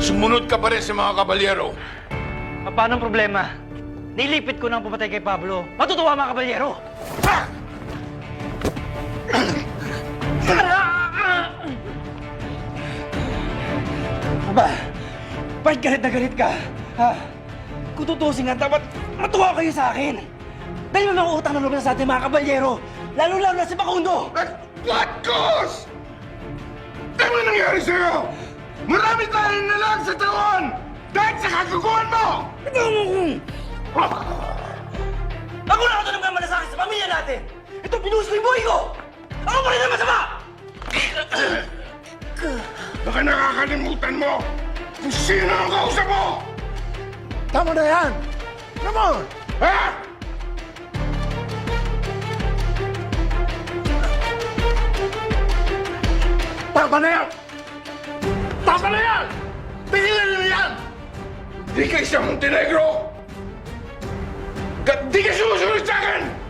Sumunod ka pa rin sa mga kabalyero. Paano ang problema? Nilipit ko nang pumatay kay Pablo. Matutuwa mga kabalyero! Aba, bakit galit na galit ka? Ha? Kung tutusin nga, dapat matuwa kayo sa akin. Dahil may mga utang na loob na sa ating mga kabalyero. Lalo-lalo na si Facundo! At what cause? Ano nangyari sa'yo? Marami tayong nalang sa taon dahil sa kagaguhan mo! Ako na ako ng malasakit sa pamilya natin! Ito, pinuhos ko yung buhay ko! Ako pa rin ang masama! Baka nakakalimutan mo kung sino ang kausap mo! Tama na yan! Come on! Ha? Tama na yan! Tama na yan! Tigilan niyo yan! Di ka isang Montenegro! Di ka sumusunod sa akin!